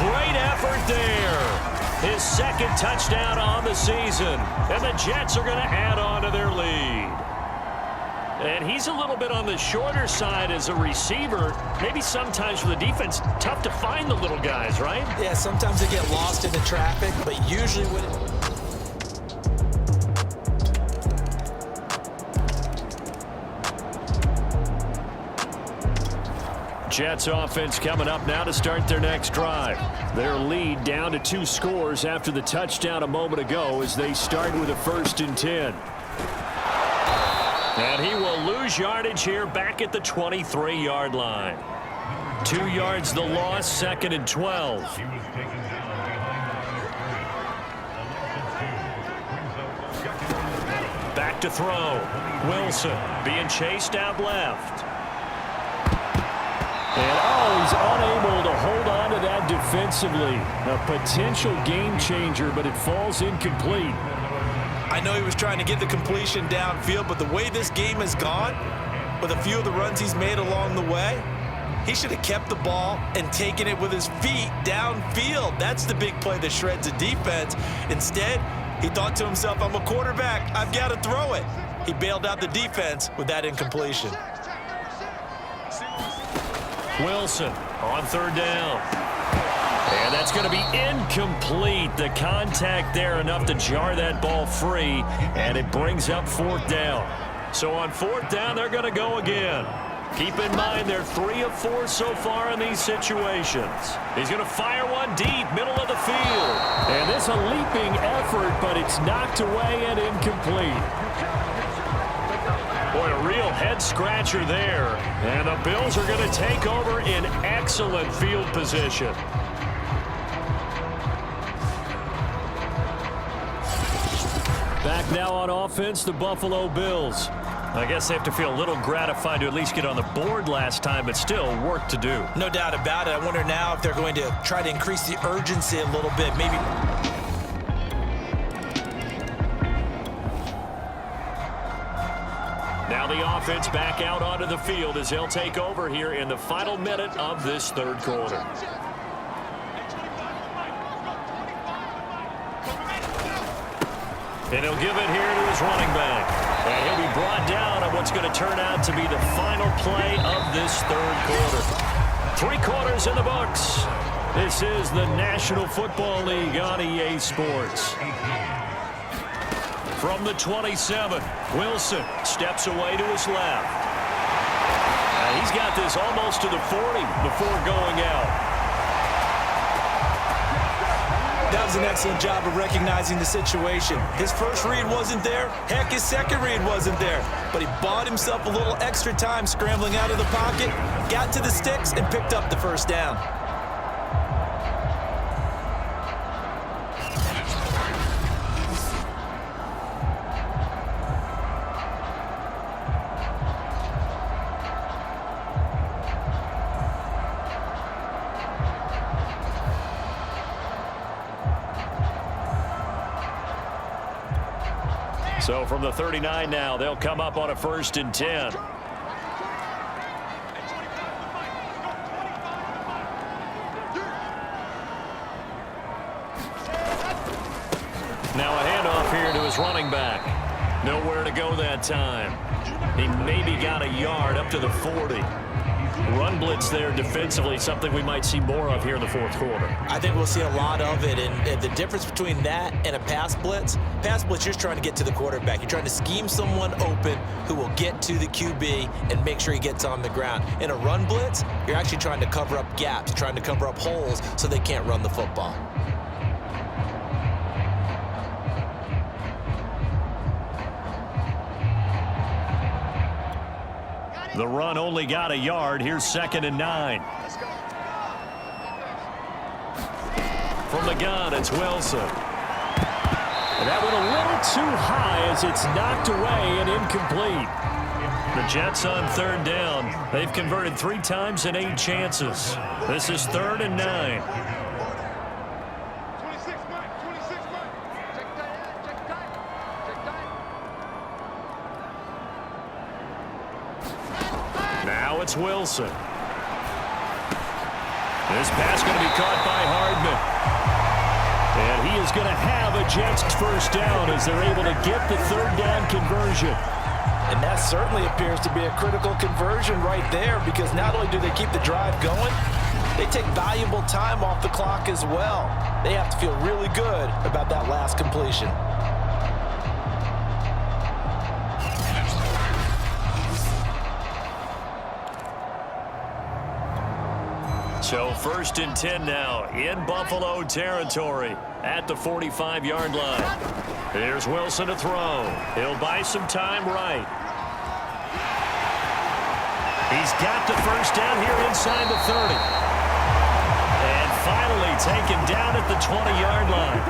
Great effort there. His second touchdown on the season. And the Jets are going to add on to their lead. And he's a little bit on the shorter side as a receiver. Maybe sometimes for the defense, tough to find the little guys, right? Yeah, sometimes they get lost in the traffic, but usually when Jets offense coming up now to start their next drive. Their lead down to 2 scores after the touchdown a moment ago as they start with a 1st and 10. And he will lose yardage here back at the 23-yard line. 2 yards the loss, 2nd and 12. Back to throw. Wilson being chased out left. And, he's unable to hold on to that defensively. A potential game changer, but it falls incomplete. I know he was trying to get the completion downfield, but the way this game has gone, with a few of the runs he's made along the way, he should have kept the ball and taken it with his feet downfield. That's the big play that shreds a defense. Instead, he thought to himself, I'm a quarterback, I've got to throw it. He bailed out the defense with that incompletion. Wilson on 3rd down. And that's going to be incomplete. The contact there enough to jar that ball free, and it brings up 4th down. So on 4th down, they're going to go again. Keep in mind they're 3 of 4 so far in these situations. He's going to fire one deep, middle of the field. And this a leaping effort, but it's knocked away and incomplete. Boy, a real head-scratcher there. And the Bills are going to take over in excellent field position. Back now on offense, the Buffalo Bills. I guess they have to feel a little gratified to at least get on the board last time, but still work to do. No doubt about it. I wonder now if they're going to try to increase the urgency a little bit. Maybe. Now the offense back out onto the field as they'll take over here in the final minute of this 3rd quarter. And he'll give it here to his running back. And he'll be brought down on what's going to turn out to be the final play of this 3rd quarter. 3 quarters in the books. This is the National Football League on EA Sports. From the 27, Wilson steps away to his left. He's got this almost to the 40 before going out. That was an excellent job of recognizing the situation. His first read wasn't there. Heck, his second read wasn't there. But he bought himself a little extra time scrambling out of the pocket, got to the sticks, and picked up the 1st down. So from the 39 now, they'll come up on a 1st and 10. Now a handoff here to his running back. Nowhere to go that time. He maybe got a yard up to the 40. Run blitz there defensively, something we might see more of here in the 4th quarter. I think we'll see a lot of it, and the difference between that and a pass blitz, you're just trying to get to the quarterback. You're trying to scheme someone open who will get to the QB and make sure he gets on the ground. In a run blitz, you're actually trying to cover up gaps, trying to cover up holes so they can't run the football. The run only got a yard. Here's 2nd and 9. From the gun, it's Wilson. And that went a little too high as it's knocked away and incomplete. The Jets on 3rd down. They've converted 3 times in 8 chances. This is 3rd and 9. Now it's Wilson. This pass going to be caught by Hardman. And he is going to have a Jets first down as they're able to get the third down conversion. And that certainly appears to be a critical conversion right there, because not only do they keep the drive going, they take valuable time off the clock as well. They have to feel really good about that last completion. So 1st and 10 now in Buffalo territory at the 45-yard line. Here's Wilson to throw. He'll buy some time right. He's got the first down here inside the 30. And finally taken down at the 20-yard line.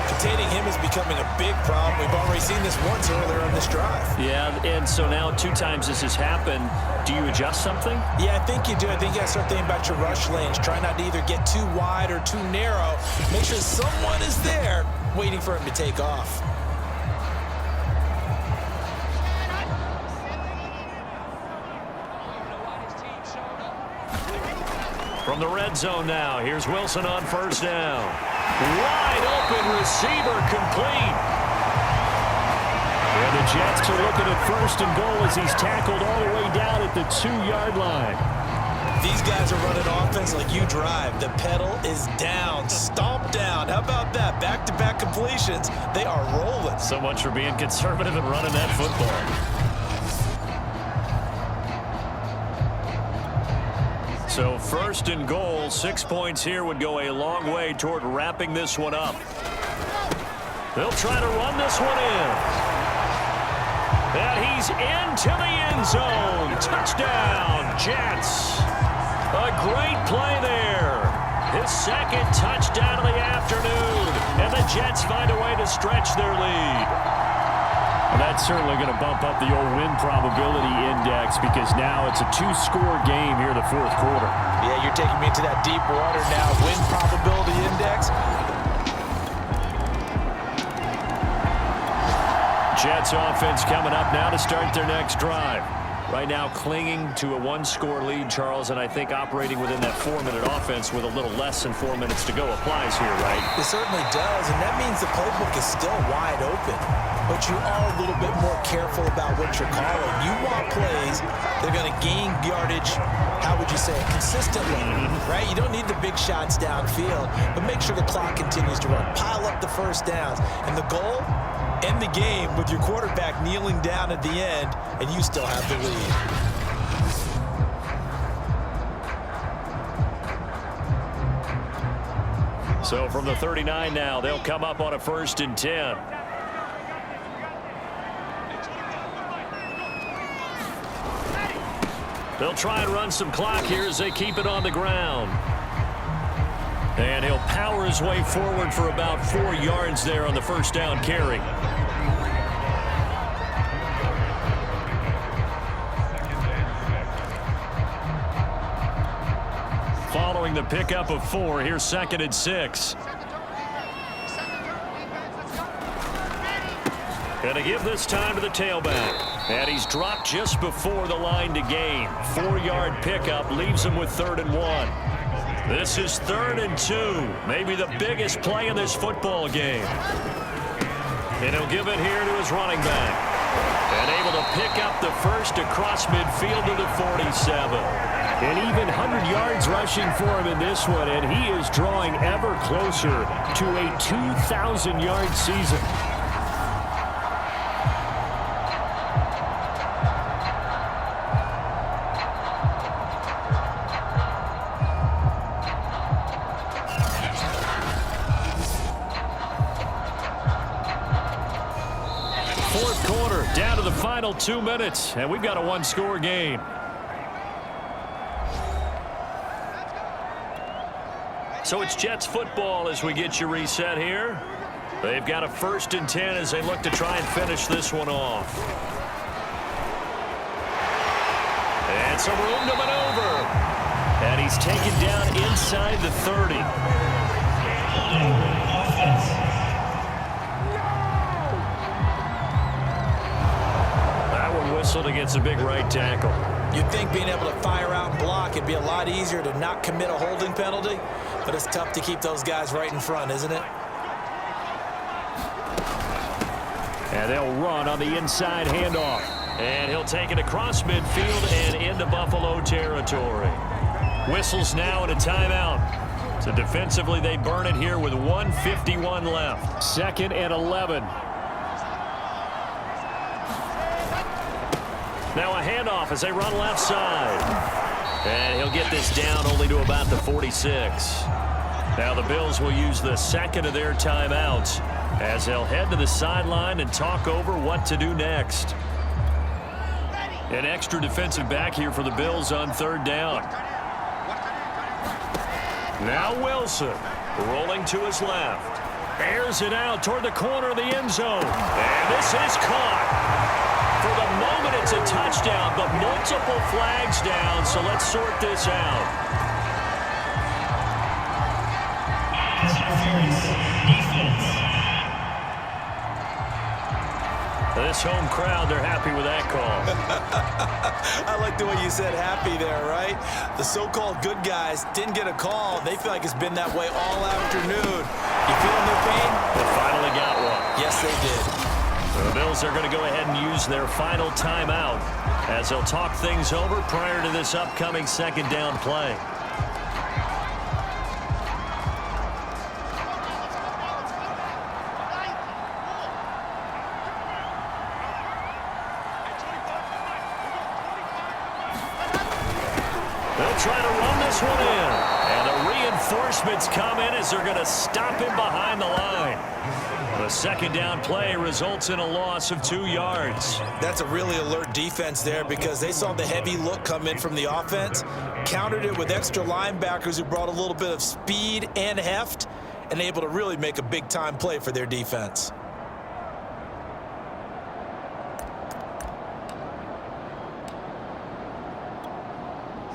Containing him is becoming a big problem. We've already seen this once earlier on this drive. Yeah, and so now 2 times this has happened. Do you adjust something? Yeah, I think you do. I think you got to start thinking about your rush lanes. Try not to either get too wide or too narrow. Make sure someone is there waiting for him to take off. From the red zone now, here's Wilson on first down. Wide open receiver complete. And the Jets are looking at 1st and goal as he's tackled all the way down at the 2-yard line. These guys are running offense like you drive. The pedal is down, stomp down. How about that? Back-to-back completions. They are rolling. So much for being conservative and running that football. So 1st and goal, 6 points here would go a long way toward wrapping this one up. They'll try to run this one in. And he's into the end zone. Touchdown, Jets. A great play there. His 2nd touchdown of the afternoon. And the Jets find a way to stretch their lead. Well, that's certainly going to bump up the old win probability index, because now it's a 2-score game here in the 4th quarter. Yeah, you're taking me into that deep water now. Win probability index. Jets offense coming up now to start their next drive. Right now clinging to a 1-score lead, Charles, and I think operating within that 4-minute offense with a little less than 4 minutes to go applies here, right? It certainly does, and that means the playbook is still wide open. But you are a little bit more careful about what you're calling. You want plays that are going to gain yardage, how would you say it, consistently, right? You don't need the big shots downfield, but make sure the clock continues to run. Pile up the first downs. And the goal? End the game with your quarterback kneeling down at the end, and you still have the lead. So from the 39 now, they'll come up on a 1st and 10. They'll try and run some clock here as they keep it on the ground. And he'll power his way forward for about 4 yards there on the first down carry. Following the pickup of 4, here's 2nd and 6. Going to give this time to the tailback. And he's dropped just before the line to gain. 4-yard pickup leaves him with 3rd and 1. This is 3rd and 2. Maybe the biggest play in this football game. And he'll give it here to his running back. And able to pick up the first across midfield to the 47. And even 100 yards rushing for him in this one. And he is drawing ever closer to a 2,000-yard season. Down to the final 2 minutes, and we've got a 1-score game. So it's Jets football as we get you reset here. They've got a 1st and 10 as they look to try and finish this one off. And some room to maneuver. And he's taken down inside the 30. Whistled against a big right tackle. You'd think being able to fire out and block it'd be a lot easier to not commit a holding penalty, but it's tough to keep those guys right in front, isn't it? And they'll run on the inside handoff. And he'll take it across midfield and into Buffalo territory. Whistles now and a timeout. So defensively, they burn it here with 1:51 left. 2nd and 11. Now a handoff as they run left side. And he'll get this down only to about the 46. Now the Bills will use the 2nd of their timeouts as they'll head to the sideline and talk over what to do next. An extra defensive back here for the Bills on 3rd down. Now Wilson rolling to his left. Airs it out toward the corner of the end zone. And this is caught. For the moment, it's a touchdown, but multiple flags down, so let's sort this out. This home crowd, they're happy with that call. I like the way you said happy there, right? The so-called good guys didn't get a call. They feel like it's been that way all afternoon. You feeling their pain? They finally got one. Yes, they did. The Bills are going to go ahead and use their final timeout as they'll talk things over prior to this upcoming 2nd down play. They'll try to run this one in. And the reinforcements come in as they're going to stop him behind the line. The 2nd down play results in a loss of 2 yards. That's a really alert defense there because they saw the heavy look come in from the offense, countered it with extra linebackers who brought a little bit of speed and heft, and able to really make a big-time play for their defense.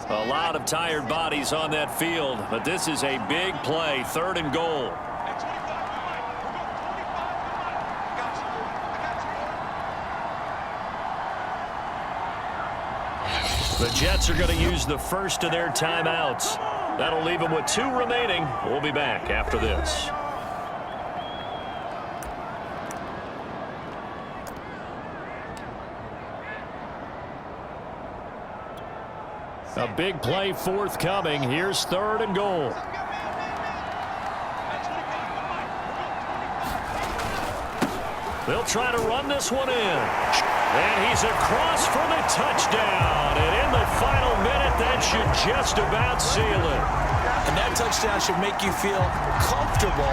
A lot of tired bodies on that field, but this is a big play, 3rd and goal. The Jets are going to use the 1st of their timeouts. That'll leave them with 2 remaining. We'll be back after this. A big play forthcoming. Here's 3rd and goal. They'll try to run this one in. And he's across for the touchdown. And in the final minute, that should just about seal it. And that touchdown should make you feel comfortable.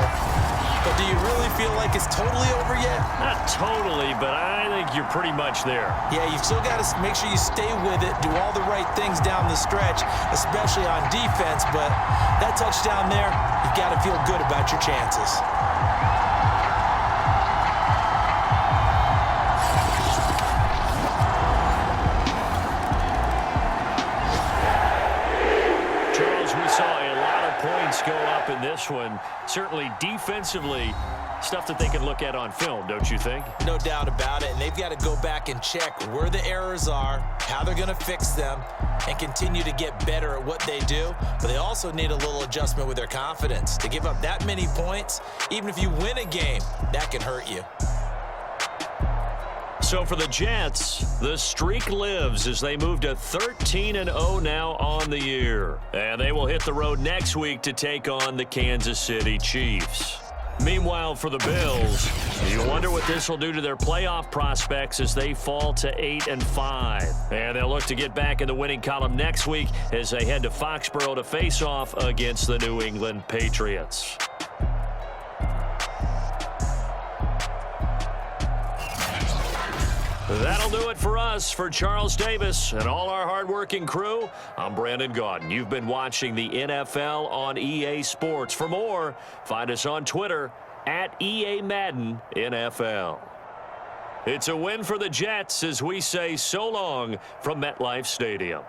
But do you really feel like it's totally over yet? Not totally, but I think you're pretty much there. Yeah, you've still got to make sure you stay with it, do all the right things down the stretch, especially on defense. But that touchdown there, you've got to feel good about your chances. Go up in this one. Certainly defensively, stuff that they can look at on film, don't you think? No doubt about it, and they've got to go back and check where the errors are, how they're going to fix them, and continue to get better at what they do. But they also need a little adjustment with their confidence. To give up that many points, even if you win a game, that can hurt you. So for the Jets, the streak lives as they move to 13-0 now on the year. And they will hit the road next week to take on the Kansas City Chiefs. Meanwhile, for the Bills, you wonder what this will do to their playoff prospects as they fall to 8-5. And they'll look to get back in the winning column next week as they head to Foxborough to face off against the New England Patriots. That'll do it for us. For Charles Davis and all our hardworking crew, I'm Brandon Gaudin. You've been watching the NFL on EA Sports. For more, find us on Twitter at EA Madden NFL. It's a win for the Jets as we say so long from MetLife Stadium.